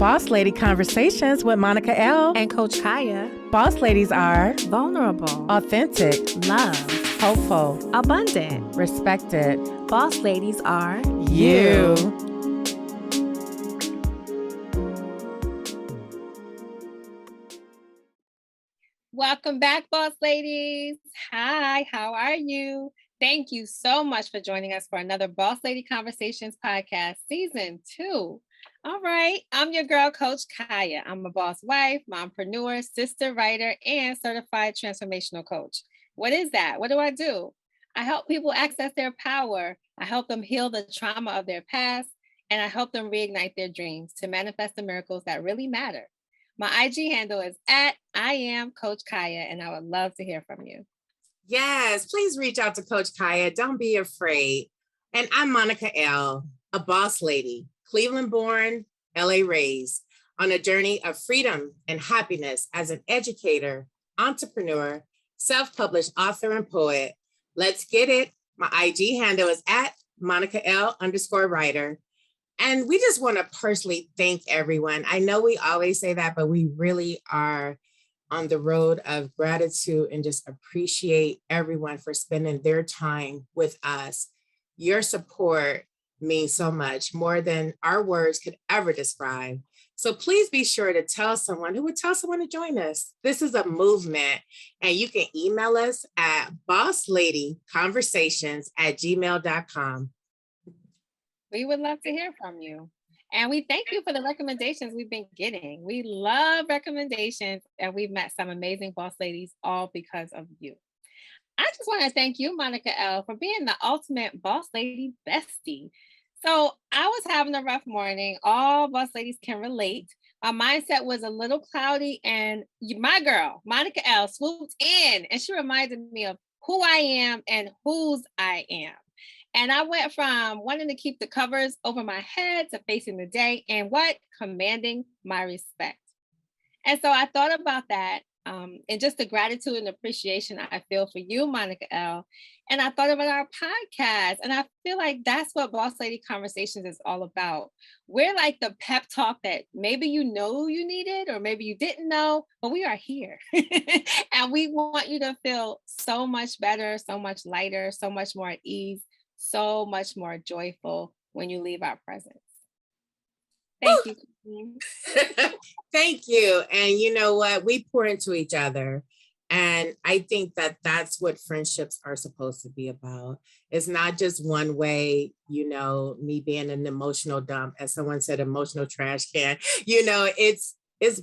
Boss Lady Conversations with Monica L. and Coach Kaya. Boss ladies are Vulnerable, authentic, love, hopeful, abundant. respected. Boss ladies are You. Welcome back, boss ladies. Hi, how are you? Thank you so much for joining us for another Boss Lady Conversations podcast, season 2. All right, I'm your girl, Coach Kaya. I'm a boss wife, mompreneur, sister writer, and certified transformational coach. What is that? What do? I help people access their power. I help them heal the trauma of their past, and I help them reignite their dreams to manifest the miracles that really matter. My IG handle is @I am Coach Kaya, and I would love to hear from you. Yes, please reach out to Coach Kaya. Don't be afraid. And I'm Monica L., a boss lady, Cleveland born, LA raised, on a journey of freedom and happiness as an educator, entrepreneur, self-published author, and poet. Let's get it. My IG handle is @MonicaL_writer. And we just want to personally thank everyone. I know we always say that, but we really are on the road of gratitude and just appreciate everyone for spending their time with us. Your support means so much, more than our words could ever describe. So please be sure to tell someone who would tell someone to join us. This is a movement, and you can email us at bossladyconversations@gmail.com. We would love to hear from you. And we thank you for the recommendations we've been getting. We love recommendations, and we've met some amazing boss ladies all because of you. I just want to thank you, Monica L., for being the ultimate boss lady bestie. So I was having a rough morning. All boss ladies can relate. My mindset was a little cloudy, and my girl, Monica L., swooped in, and she reminded me of who I am and whose I am. And I went from wanting to keep the covers over my head to facing the day and commanding my respect. And so I thought about that and just the gratitude and appreciation I feel for you, Monica L. And I thought about our podcast. And I feel like that's what Boss Lady Conversations is all about. We're like the pep talk that maybe you know you needed or maybe you didn't know, but we are here. And we want you to feel so much better, so much lighter, so much more at ease, so much more joyful when you leave our presence. Thank you. Thank you. And you know what? We pour into each other. And I think that that's what friendships are supposed to be about. It's not just one way, me being an emotional dump, as someone said, emotional trash can, it's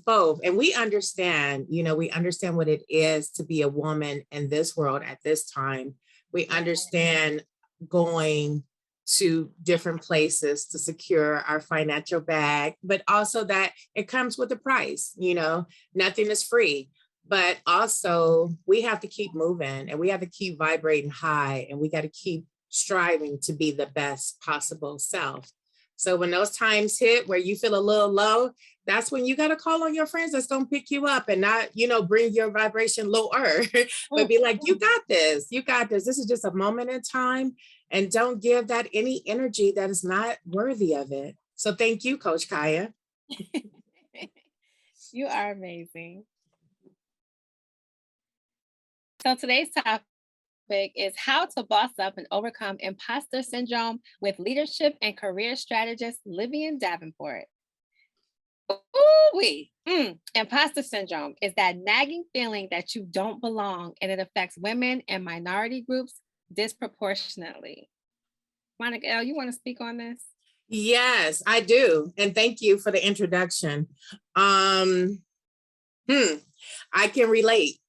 both. And we understand what it is to be a woman in this world at this time. We understand going to different places to secure our financial bag, but also that it comes with a price. Nothing is free, but also we have to keep moving and we have to keep vibrating high, and we got to keep striving to be the best possible self. So when those times hit where you feel a little low, that's when you got to call on your friends that's going to pick you up and not, bring your vibration lower, but be like, you got this. This is just a moment in time, and don't give that any energy that is not worthy of it. So thank you, Coach Kaya. You are amazing. So today's topic is how to boss up and overcome imposter syndrome with leadership and career strategist Lillian Davenport. Imposter syndrome is that nagging feeling that you don't belong, and it affects women and minority groups disproportionately. Monica L., you want to speak on this? Yes, I do. And thank you for the introduction. I can relate.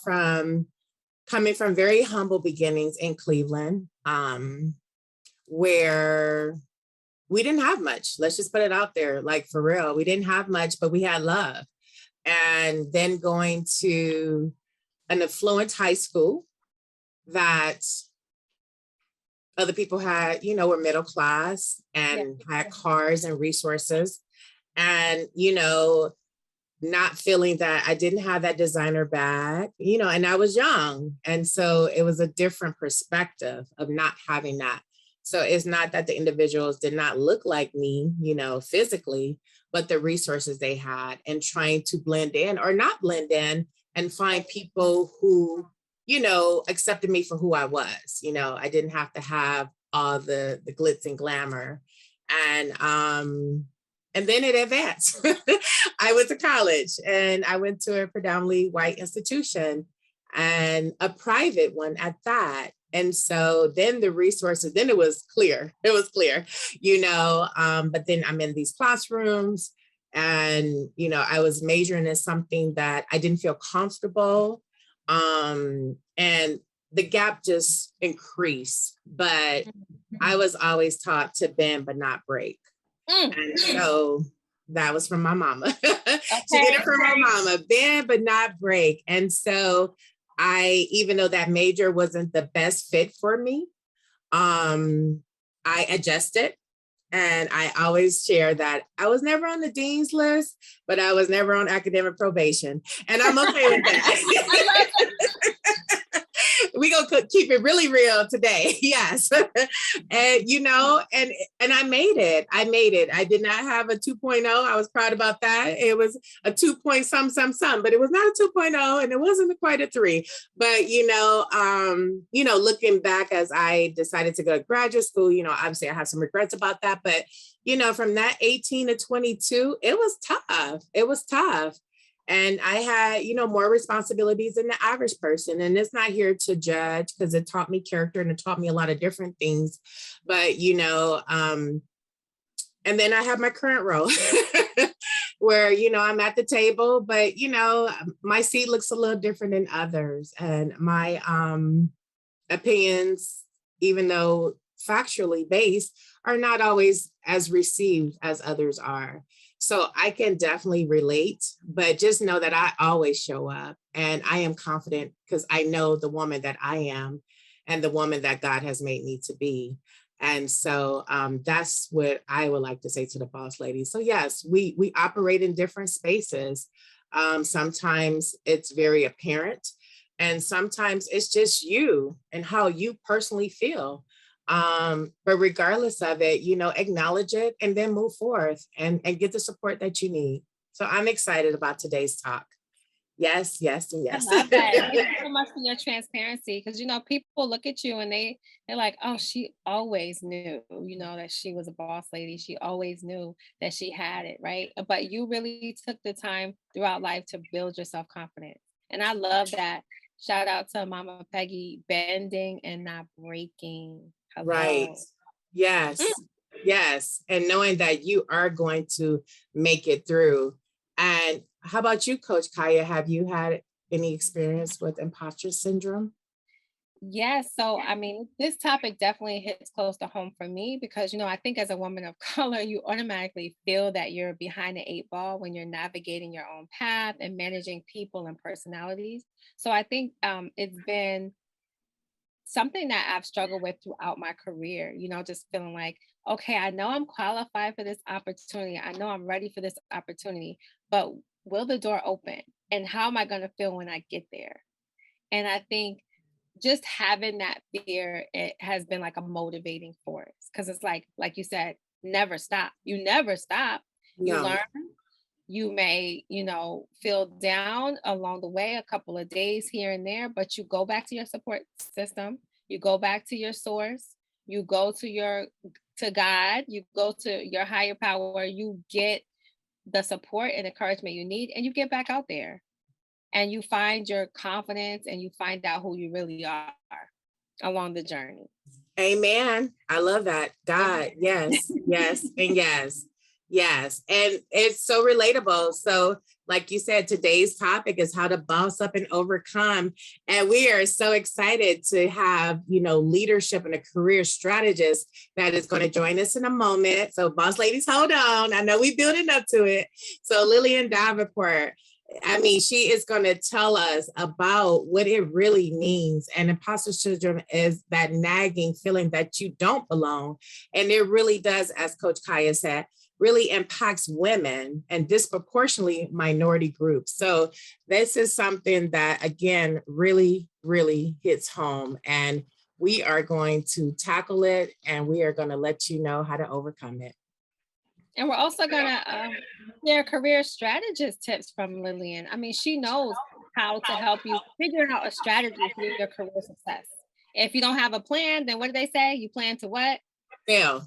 From coming from very humble beginnings in Cleveland, where we didn't have much. Let's just put it out there, like for real. We didn't have much, but we had love. And then going to an affluent high school that other people had, were middle class and had cars and resources. And, not feeling that I didn't have that designer bag, and I was young. And so it was a different perspective of not having that. So it's not that the individuals did not look like me, physically, but the resources they had, and trying to blend in or not blend in and find people who, accepted me for who I was. I didn't have to have all the glitz and glamour. And then it advanced. I went to college, and I went to a predominantly white institution, and a private one at that. And so then the resources, then it was clear. But then I'm in these classrooms, and, I was majoring in something that I didn't feel comfortable. And the gap just increased, but I was always taught to bend but not break. And so that was from my mama. She did it from my mama, bend but not break. And so even though that major wasn't the best fit for me, I adjusted. And I always share that I was never on the dean's list, but I was never on academic probation. And I'm okay with that. We're going to keep it really real today. Yes. And I made it. I did not have a 2.0. I was proud about that. It was a 2 point some, but it was not a 2.0, and it wasn't quite a 3. But, looking back as I decided to go to graduate school, obviously I have some regrets about that. But, from that 18 to 22, it was tough. And I had, more responsibilities than the average person. And it's not here to judge, because it taught me character and it taught me a lot of different things. But, and then I have my current role where, I'm at the table, but, my seat looks a little different than others. And my opinions, even though factually based, are not always as received as others are. So I can definitely relate, but just know that I always show up, and I am confident because I know the woman that I am and the woman that God has made me to be. And so that's what I would like to say to the boss ladies. So yes, we operate in different spaces. Sometimes it's very apparent, and sometimes it's just you and how you personally feel. But regardless of it, acknowledge it and then move forth and get the support that you need. So I'm excited about today's talk. Yes, yes, and yes. I love that. Thank you so much for your transparency, because people look at you and they're like, oh, she always knew, that she was a boss lady. She always knew that she had it, right? But you really took the time throughout life to build your self-confidence. And I love that. Shout out to Mama Peggy, bending and not breaking. Hello. Right. Yes. Yes. And knowing that you are going to make it through. And how about you, Coach Kaya? Have you had any experience with imposter syndrome? Yes. So, this topic definitely hits close to home for me because, I think as a woman of color, you automatically feel that you're behind the 8 ball when you're navigating your own path and managing people and personalities. So I think it's been something that I've struggled with throughout my career, just feeling like, okay, I know I'm qualified for this opportunity. I know I'm ready for this opportunity, but will the door open? And how am I going to feel when I get there? And I think just having that fear, it has been like a motivating force, because it's like you said, never stop. You never stop. You No. learn. You may, feel down along the way, a couple of days here and there, but you go back to your support system. You go back to your source. You go to God. You go to your higher power. You get the support and encouragement you need, and you get back out there. And you find your confidence, and you find out who you really are along the journey. Amen. I love that. God, yes, yes, and yes. Yes. And it's so relatable. So like you said, today's topic is how to boss up and overcome. And we are so excited to have, leadership and a career strategist that is going to join us in a moment. So boss ladies, hold on. I know we're building up to it. So Lillian Davenport, she is going to tell us about what it really means. And imposter syndrome is that nagging feeling that you don't belong. And it really does, as Coach Kaya said, really impacts women and disproportionately minority groups. So this is something that, again, really, really hits home. And we are going to tackle it and we are going to let you know how to overcome it. And we're also going to share career strategist tips from Lillian. I mean, she knows how to help you figure out a strategy for your career success. If you don't have a plan, then what do they say? You plan to what? Fail.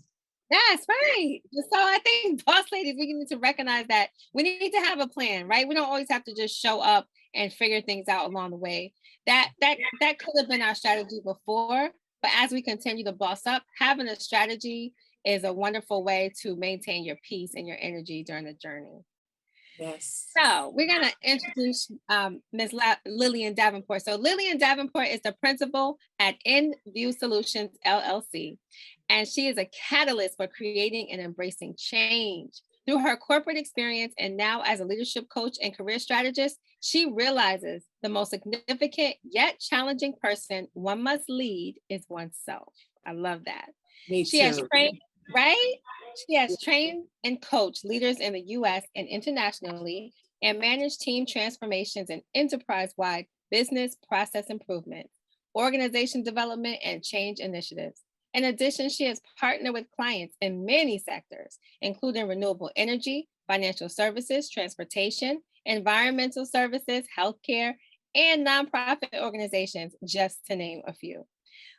That's right. So I think boss ladies, we need to recognize that we need to have a plan, right? We don't always have to just show up and figure things out along the way. That could have been our strategy before, but as we continue to boss up, having a strategy is a wonderful way to maintain your peace and your energy during the journey. Yes. So we're going to introduce Ms. Lillian Davenport. So Lillian Davenport is the principal at InView Solutions, LLC, and she is a catalyst for creating and embracing change. Through her corporate experience and now as a leadership coach and career strategist, she realizes the most significant yet challenging person one must lead is oneself. I love that. Me She too. has trained, right? She has trained and coached leaders in the US and internationally and managed team transformations and enterprise-wide business process improvement, organization development, and change initiatives. In addition, she has partnered with clients in many sectors, including renewable energy, financial services, transportation, environmental services, healthcare, and nonprofit organizations, just to name a few.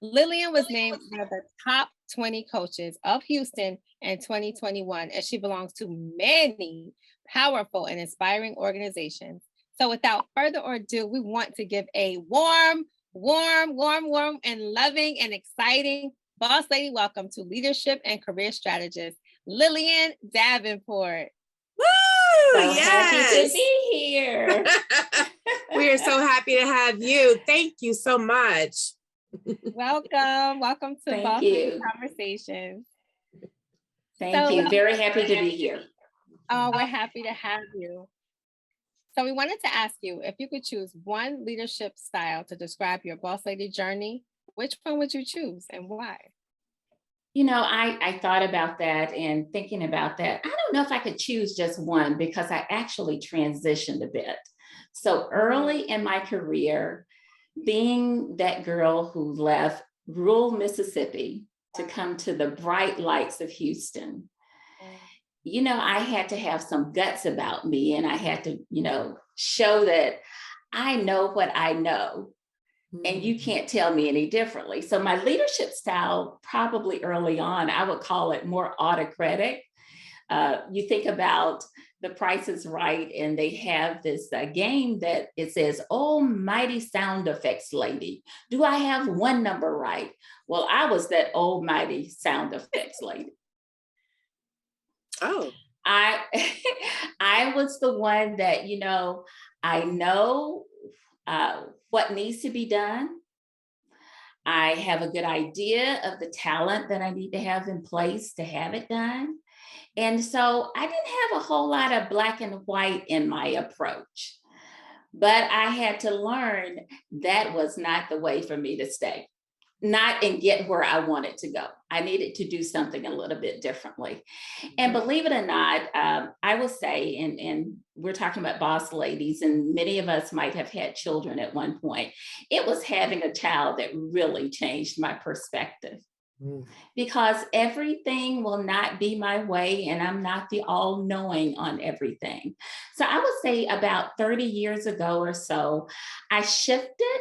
Lillian was named one of the top 20 coaches of Houston in 2021, and she belongs to many powerful and inspiring organizations. So without further ado, we want to give a warm, and loving and exciting boss lady welcome to Leadership and Career Strategist, Lillian Davenport. Woo! So happy to be here. We are so happy to have you. Thank you so much. Welcome to Thank Boss you. Lady Conversations. Thank you. Very happy to be here. Oh, we're happy to have you. So we wanted to ask you if you could choose one leadership style to describe your boss lady journey, which one would you choose and why? You know, I thought about that and thinking about that. I don't know if I could choose just one because I actually transitioned a bit. So early in my career, being that girl who left rural Mississippi to come to the bright lights of Houston, you know, I had to have some guts about me and I had to, you know, show that I know what I know and you can't tell me any differently. So my leadership style, probably early on, I would call it more autocratic. You think about The Price is Right, and they have this game that it says, "Oh, mighty sound effects lady, do I have one number right?" Well, I was that almighty sound effects lady. Oh, I was the one that, you know what needs to be done. I have a good idea of the talent that I need to have in place to have it done. And so I didn't have a whole lot of black and white in my approach, but I had to learn that was not the way for me to stay, not and get where I wanted to go. I needed to do something a little bit differently. And believe it or not, I will say, and we're talking about boss ladies, and many of us might have had children at one point. It was having a child that really changed my perspective. Because everything will not be my way, and I'm not the all-knowing on everything. So I would say about 30 years ago or so, I shifted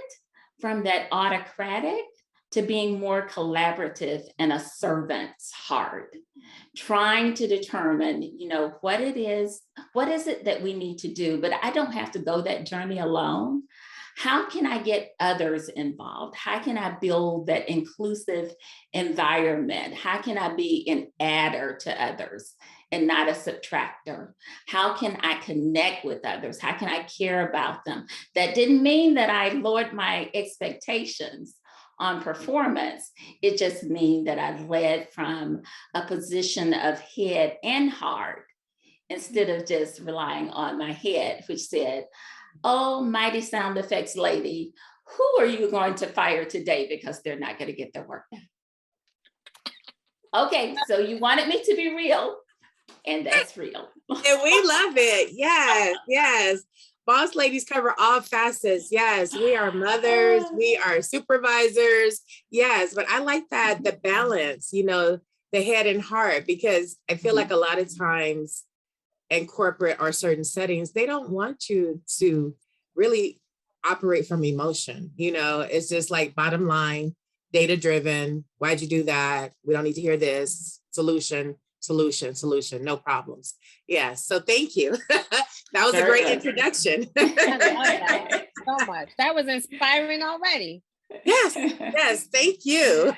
from that autocratic to being more collaborative and a servant's heart, trying to determine, you know, what is it that we need to do, but I don't have to go that journey alone. How can I get others involved? How can I build that inclusive environment? How can I be an adder to others and not a subtractor? How can I connect with others? How can I care about them? That didn't mean that I lowered my expectations on performance. It just means that I led from a position of head and heart instead of just relying on my head, which said, "Oh, mighty sound effects lady, who are you going to fire today because they're not going to get their work done?" Okay, so you wanted me to be real, and that's real. and we love it. Yes, yes. boss ladies cover all facets. Yes, we are mothers, we are supervisors. Yes, but I like that, the balance, the head and heart, because I feel like a lot of times in corporate or certain settings, they don't want you to really operate from emotion. It's just like bottom line, data driven. Why'd you do that? We don't need to hear this. Solution, no problems. Yeah. So thank you. That was a great introduction. I love that so much. That was inspiring already. Yes. Thank you.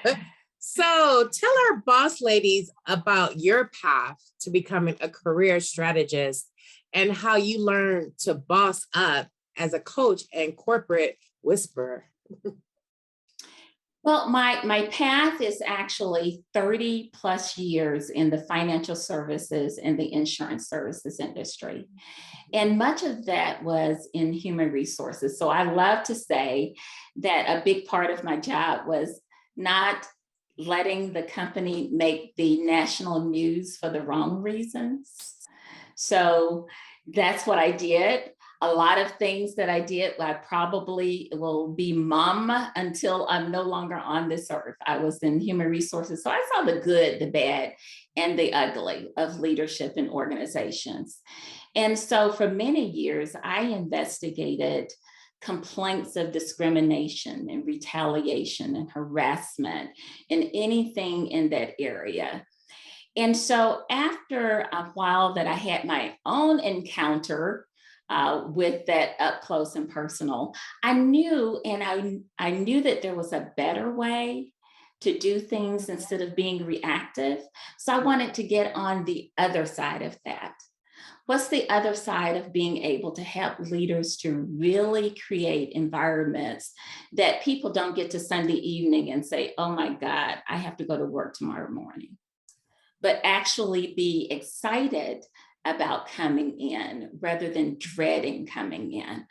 So tell our boss ladies about your path to becoming a career strategist and how you learned to boss up as a coach and corporate whisperer. Well, my path is actually 30 plus years in the financial services and the insurance services industry. And much of that was in human resources. So I love to say that a big part of my job was not letting the company make the national news for the wrong reasons. So that's what I did. A lot of things that I did, I probably will be mum until I'm no longer on this earth. I was in human resources. So I saw the good, the bad, and the ugly of leadership in organizations. And so for many years, I investigated complaints of discrimination and retaliation and harassment and anything in that area. And so after a while that I had my own encounter with that up close and personal, I knew that there was a better way to do things instead of being reactive. So I wanted to get on the other side of that. What's the other side of being able to help leaders to really create environments that people don't get to Sunday evening and say, oh my God, I have to go to work tomorrow morning, but actually be excited about coming in rather than dreading coming in.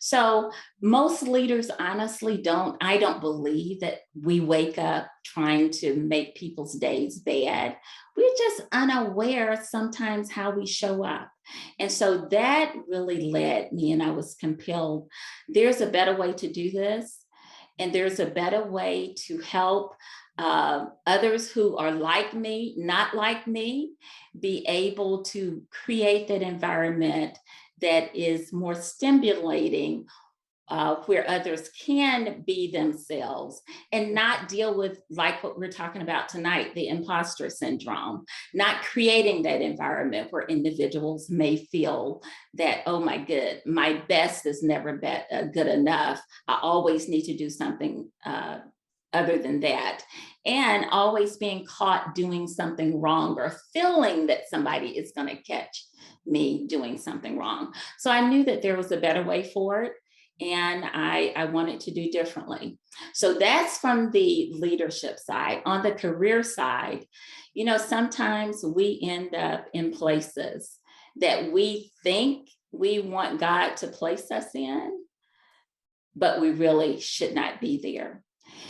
So most leaders honestly I don't believe that we wake up trying to make people's days bad. We're just unaware sometimes how we show up. And so that really led me, and I was compelled, there's a better way to do this. And there's a better way to help others who are like me, not like me, be able to create that environment that is more stimulating, where others can be themselves and not deal with, like what we're talking about tonight, the imposter syndrome, not creating that environment where individuals may feel that, oh my best is never good enough. I always need to do something other than that, and always being caught doing something wrong or feeling that somebody is going to catch me doing something wrong. So I knew that there was a better way for it, and I wanted to do differently. So that's from the leadership side. On the career side, sometimes we end up in places that we think we want God to place us in, but we really should not be there.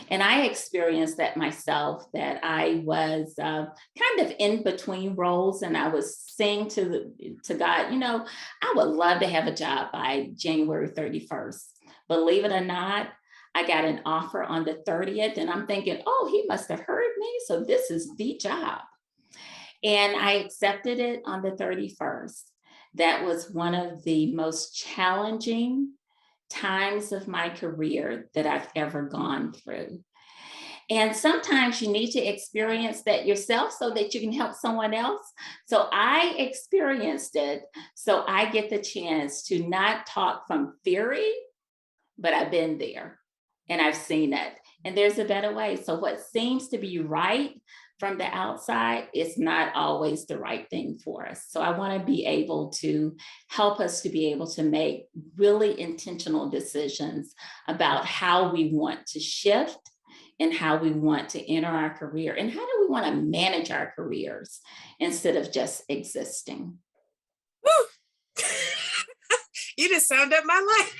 And I experienced that myself, that I was kind of in between roles, and I was saying to God, I would love to have a job by January 31st. Believe it or not, I got an offer on the 30th, and I'm thinking, oh, he must have heard me. So this is the job. And I accepted it on the 31st. That was one of the most challenging times of my career that I've ever gone through. And sometimes you need to experience that yourself so that you can help someone else. So I experienced it, so I get the chance to not talk from theory, but I've been there and I've seen it. And there's a better way. So what seems to be right from the outside is not always the right thing for us. So I want to be able to help us to be able to make really intentional decisions about how we want to shift and how we want to enter our career and how do we want to manage our careers instead of just existing. Woo! You just summed up my life.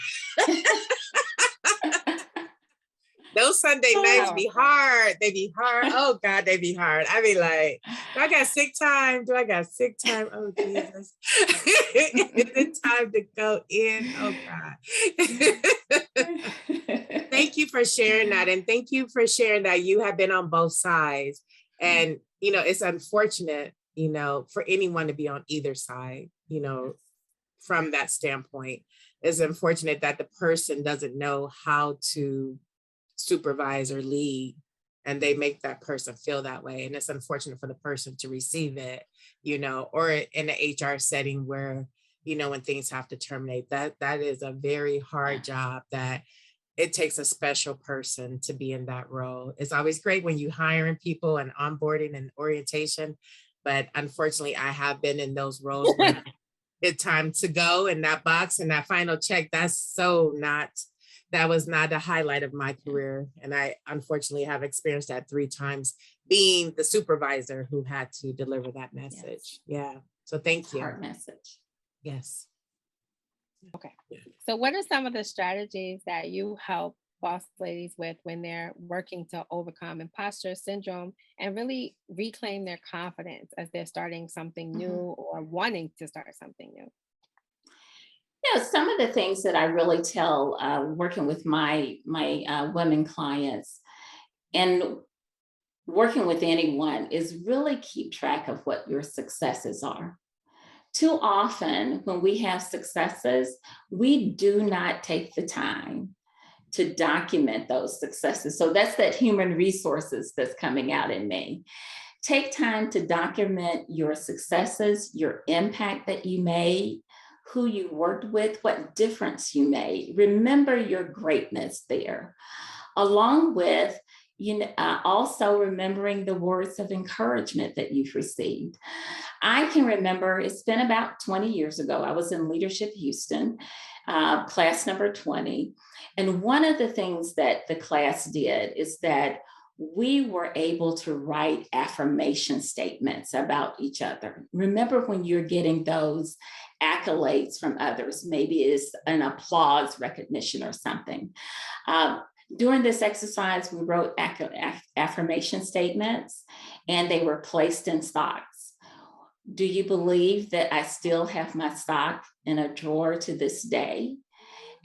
Those Sunday nights be hard. They be hard. Oh God, they be hard. I be like, do I got sick time? Do I got sick time? Oh Jesus. Is it time to go in? Oh God. Thank you for sharing that. And thank you for sharing that you have been on both sides. And, you know, it's unfortunate, you know, for anyone to be on either side, you know, from that standpoint. It's unfortunate that the person doesn't know how to supervise or lead, and they make that person feel that way. And it's unfortunate for the person to receive it, you know, or in an HR setting where, you know, when things have to terminate, that is a very hard job that it takes a special person to be in that role. It's always great when you hiring people and onboarding and orientation, but unfortunately I have been in those roles where it's time to go in that box and that final check. That was not the highlight of my career. And I unfortunately have experienced that 3 times being the supervisor who had to deliver that message. Yes. Yeah. So thank you. Hard message. Yes. Okay. So what are some of the strategies that you help boss ladies with when they're working to overcome imposter syndrome and really reclaim their confidence as they're starting something new or wanting to start something new? Yeah, some of the things that I really tell working with my women clients and working with anyone is really keep track of what your successes are. Too often when we have successes, we do not take the time to document those successes. So that's that human resources that's coming out in me. Take time to document your successes, your impact that you made, who you worked with, what difference you made. Remember your greatness there, along with also remembering the words of encouragement that you've received. I can remember, it's been about 20 years ago, I was in Leadership Houston, class number 20. And one of the things that the class did is that we were able to write affirmation statements about each other. Remember when you're getting those accolades from others, maybe it's an applause recognition or something. During this exercise, we wrote affirmation statements and they were placed in stocks. Do you believe that I still have my stock in a drawer to this day?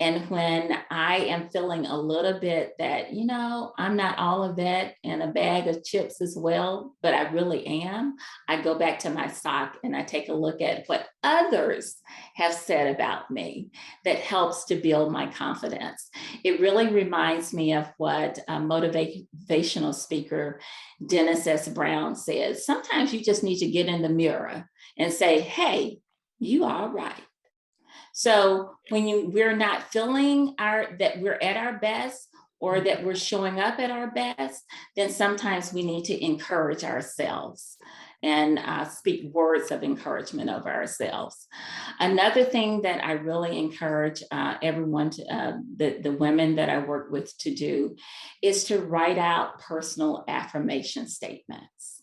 And when I am feeling a little bit that, you know, I'm not all of that and a bag of chips as well, but I really am, I go back to my stock and I take a look at what others have said about me that helps to build my confidence. It really reminds me of what a motivational speaker, Dennis S. Brown, says. Sometimes you just need to get in the mirror and say, hey, you are right. So when we're not feeling that we're at our best or that we're showing up at our best, then sometimes we need to encourage ourselves and speak words of encouragement over ourselves. Another thing that I really encourage everyone, the women that I work with to do, is to write out personal affirmation statements.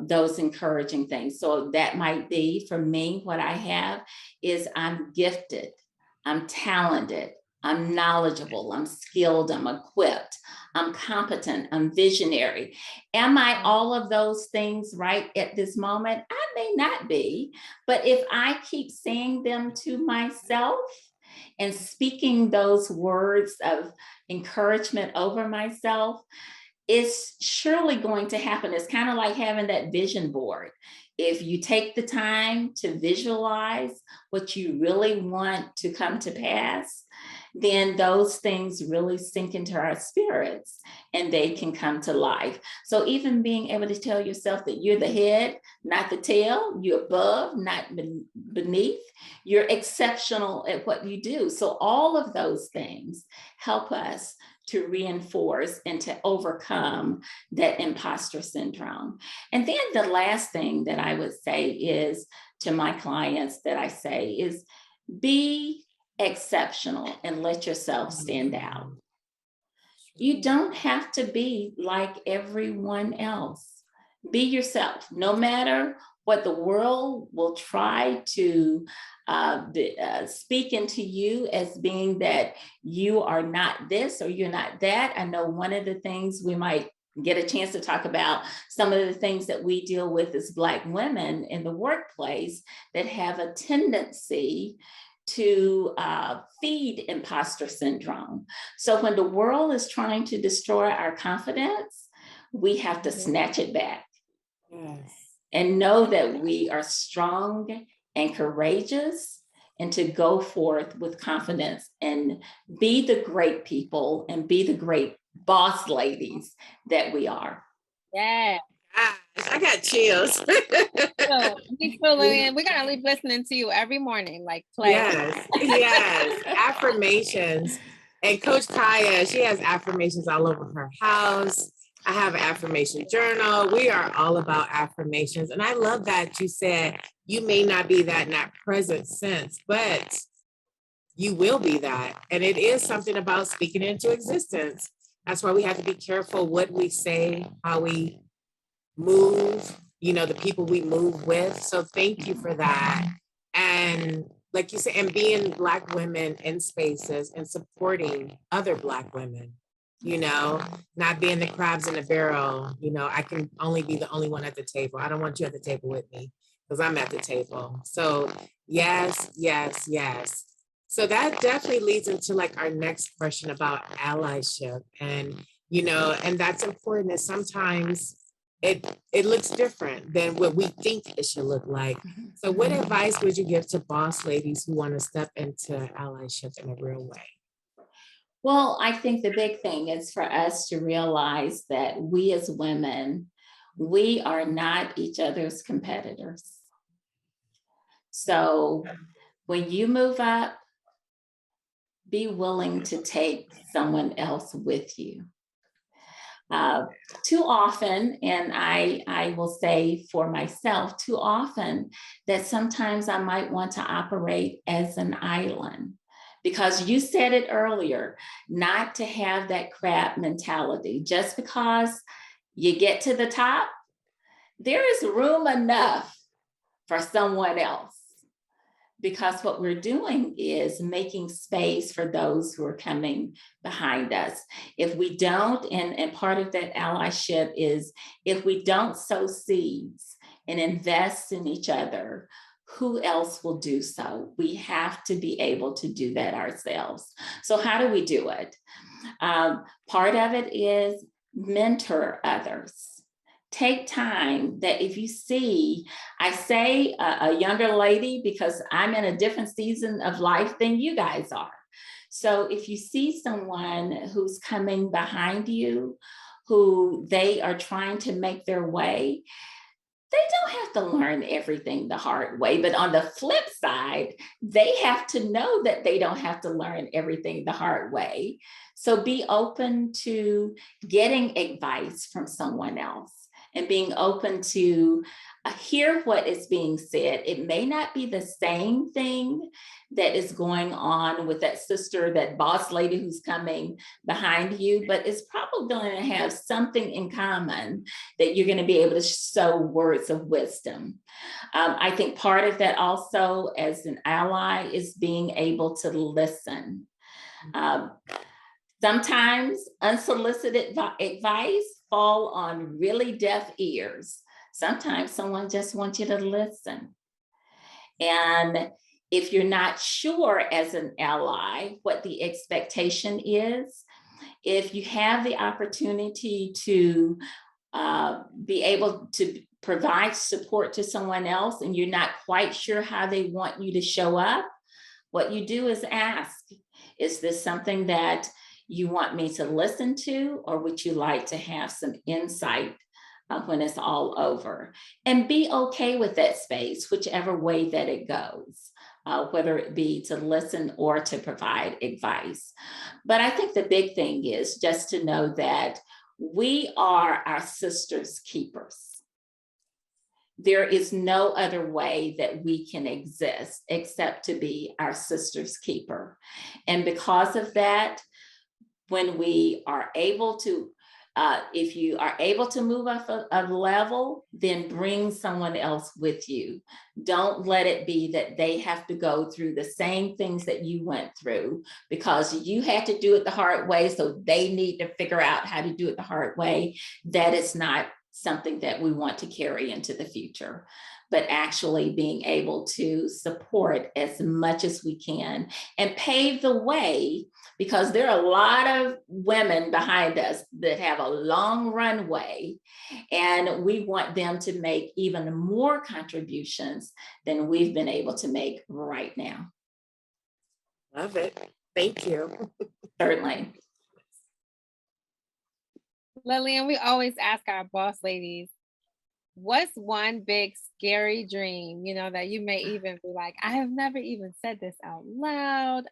Those encouraging things. So that might be, for me, what I have is I'm gifted, I'm talented, I'm knowledgeable, I'm skilled, I'm equipped, I'm competent, I'm visionary. Am I all of those things right at this moment? I may not be, but if I keep saying them to myself and speaking those words of encouragement over myself, it's surely going to happen. It's kind of like having that vision board. If you take the time to visualize what you really want to come to pass, then those things really sink into our spirits and they can come to life. So even being able to tell yourself that you're the head, not the tail, you're above, not beneath, you're exceptional at what you do. So all of those things help us to reinforce and to overcome that imposter syndrome. And then the last thing that I would say is to my clients that I say is be exceptional and let yourself stand out. You don't have to be like everyone else. Be yourself, no matter what the world will try to speak into you as being that you are not this or you're not that. I know one of the things we might get a chance to talk about, some of the things that we deal with as Black women in the workplace that have a tendency to feed imposter syndrome. So when the world is trying to destroy our confidence, we have to snatch it back. Yes. And know that we are strong and courageous, and to go forth with confidence and be the great people and be the great boss ladies that we are. Yeah. Gosh, I got chills. So, me too, Lillian. We're gonna leave listening to you every morning, like play. Yes. Affirmations. And Coach Kaya, she has affirmations all over her house. I have an affirmation journal. We are all about affirmations. And I love that you said you may not be that in that present sense, but you will be that. And it is something about speaking into existence. That's why we have to be careful what we say, how we move, the people we move with. So thank you for that. And like you said, and being Black women in spaces and supporting other Black women. Not being the crabs in the barrel. I can only be the only one at the table. I don't want you at the table with me because I'm at the table. So yes. So that definitely leads into like our next question about allyship. And, and that's important is sometimes it looks different than what we think it should look like. So what advice would you give to boss ladies who want to step into allyship in a real way? Well, I think the big thing is for us to realize that we as women, we are not each other's competitors. So when you move up, be willing to take someone else with you. Too often, and I will say for myself, too often that sometimes I might want to operate as an island. Because you said it earlier, not to have that crab mentality. Just because you get to the top, there is room enough for someone else. Because what we're doing is making space for those who are coming behind us. If we don't, and part of that allyship is if we don't sow seeds and invest in each other, who else will do so? We have to be able to do that ourselves. So how do we do it? Part of it is mentor others. Take time that if you see, I say a younger lady because I'm in a different season of life than you guys are. So if you see someone who's coming behind you, who they are trying to make their way, they don't have to learn everything the hard way. But on the flip side, they have to know that they don't have to learn everything the hard way. So be open to getting advice from someone else and being open to hear what is being said. It may not be the same thing that is going on with that sister, that boss lady who's coming behind you, but it's probably going to have something in common that you're going to be able to sow words of wisdom. I think part of that also as an ally is being able to listen. Sometimes unsolicited advice fall on really deaf ears. Sometimes someone just wants you to listen. And if you're not sure as an ally what the expectation is, if you have the opportunity to be able to provide support to someone else and you're not quite sure how they want you to show up, what you do is ask, is this something that you want me to listen to, or would you like to have some insight when it's all over? And be okay with that space, whichever way that it goes, whether it be to listen or to provide advice. But I think the big thing is just to know that we are our sisters' keepers. There is no other way that we can exist except to be our sister's keeper. And because of that, when we are able to If you are able to move up a level, then bring someone else with you. Don't let it be that they have to go through the same things that you went through because you had to do it the hard way. So they need to figure out how to do it the hard way. That is not something that we want to carry into the future, but actually being able to support as much as we can and pave the way, because there are a lot of women behind us that have a long runway, and we want them to make even more contributions than we've been able to make right now. Love it. Thank you. Certainly. Lillian, we always ask our boss ladies, what's one big scary dream, that you may even be like, I have never even said this out loud.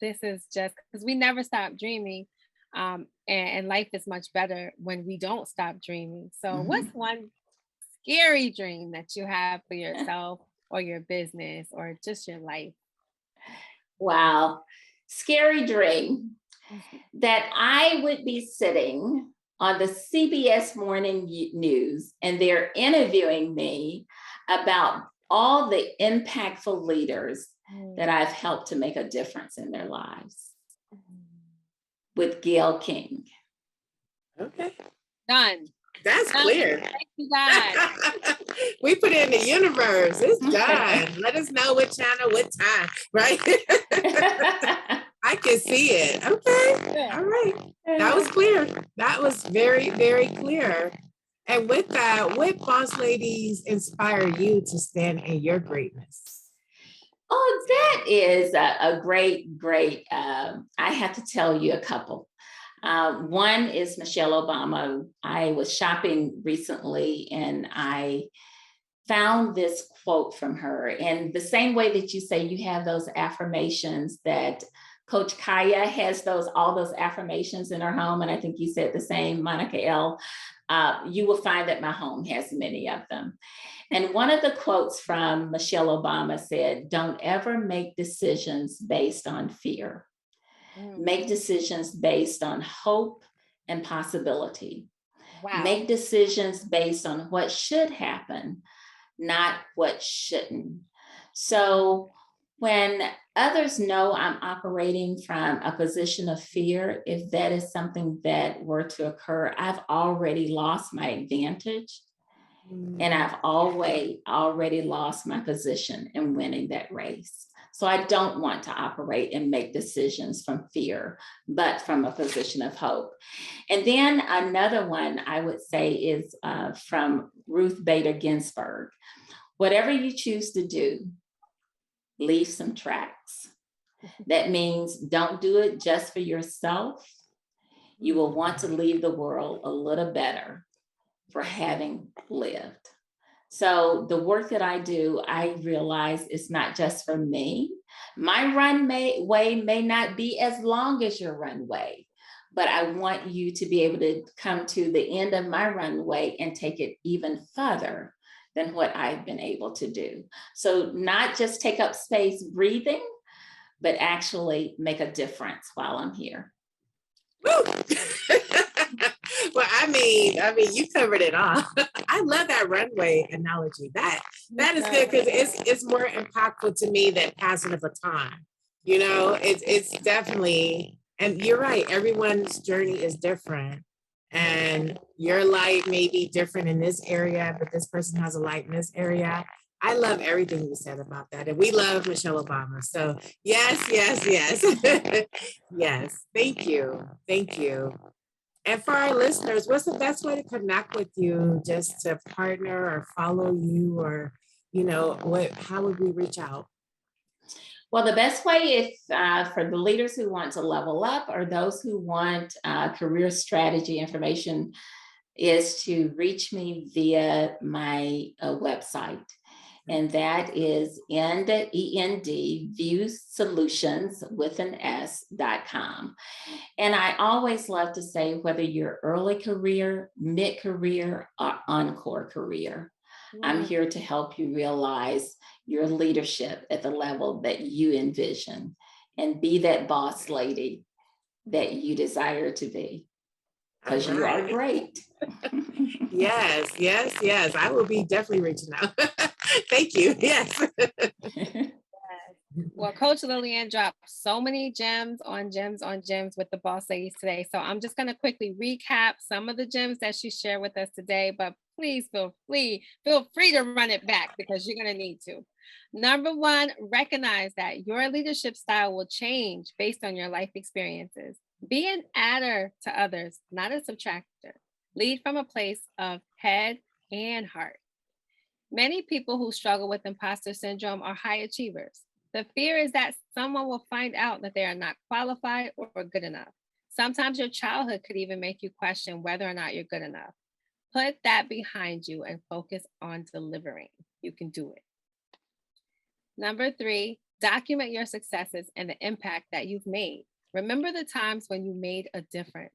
This is just because we never stop dreaming. And life is much better when we don't stop dreaming. So what's one scary dream that you have for yourself or your business or just your life? Wow. Scary dream that I would be sitting on the CBS Morning News, and they're interviewing me about all the impactful leaders that I've helped to make a difference in their lives with Gail King. Okay. Done. That's clear. Thank you, God. We put it in the universe. It's done. Let us know what channel, what time, right? I can see it. Okay. All right. That was clear. That was very, very clear. And with that, what boss ladies inspire you to stand in your greatness? Oh, that is a great. I have to tell you a couple. One is Michelle Obama. I was shopping recently and I found this quote from her. And the same way that you say you have those affirmations, that Coach Kaya has all those affirmations in her home. And I think you said the same, Monica L. You will find that my home has many of them. And one of the quotes from Michelle Obama said, don't ever make decisions based on fear. Make decisions based on hope and possibility. Wow. Make decisions based on what should happen, not what shouldn't. So when others know I'm operating from a position of fear, if that is something that were to occur, I've already lost my advantage. And I've already lost my position in winning that race. So I don't want to operate and make decisions from fear, but from a position of hope. And then another one I would say is from Ruth Bader Ginsburg. Whatever you choose to do, leave some tracks. That means don't do it just for yourself. You will want to leave the world a little better for having lived. So the work that I do, I realize it's not just for me. My runway may not be as long as your runway, but I want you to be able to come to the end of my runway and take it even further than what I've been able to do. So not just take up space breathing, but actually make a difference while I'm here. Well, I mean, you covered it all. I love that runway analogy. That is good because it's more impactful to me than passing of a time. It's definitely, and you're right. Everyone's journey is different, and your light may be different in this area, but this person has a light in this area. I love everything you said about that. And we love Michelle Obama. So yes. Yes. Thank you. And for our listeners, what's the best way to connect with you? Just to partner or follow you, or, how would we reach out? Well, the best way is for the leaders who want to level up or those who want career strategy information is to reach me via my website. And that is viewsolutions.com. And I always love to say, whether you're early career, mid-career, or encore career, I'm here to help you realize your leadership at the level that you envision and be that boss lady that you desire to be. because you are great. Yes. I will be definitely reaching out. Thank you. Yes. Well, Coach Lillian dropped so many gems on gems on gems with the boss ladies today. So I'm just going to quickly recap some of the gems that she shared with us today, but please feel free to run it back because you're going to need to. Number one, recognize that your leadership style will change based on your life experiences. Be an adder to others, not a subtractor. Lead from a place of head and heart. Many people who struggle with imposter syndrome are high achievers. The fear is that someone will find out that they are not qualified or good enough. Sometimes your childhood could even make you question whether or not you're good enough. Put that behind you and focus on delivering. You can do it. Number three, document your successes and the impact that you've made. Remember the times when you made a difference.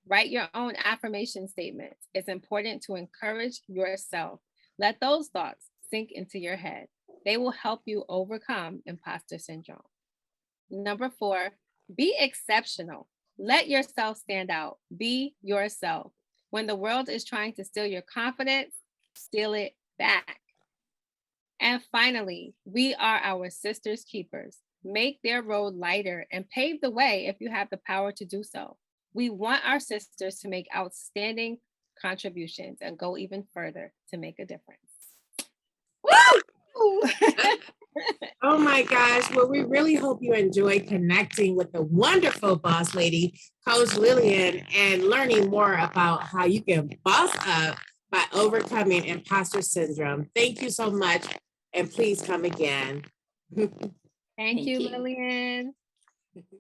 Write your own affirmation statements. It's important to encourage yourself. Let those thoughts sink into your head. They will help you overcome imposter syndrome. Number four, be exceptional. Let yourself stand out. Be yourself. When the world is trying to steal your confidence, steal it back. And finally, we are our sisters' keepers. Make their road lighter and pave the way if you have the power to do so. We want our sisters to make outstanding contributions and go even further to make a difference. Woo! Oh my gosh. Well, we really hope you enjoyed connecting with the wonderful boss lady, Coach Lillian, and learning more about how you can boss up by overcoming imposter syndrome. Thank you so much. And please come again. Thank you, Lillian.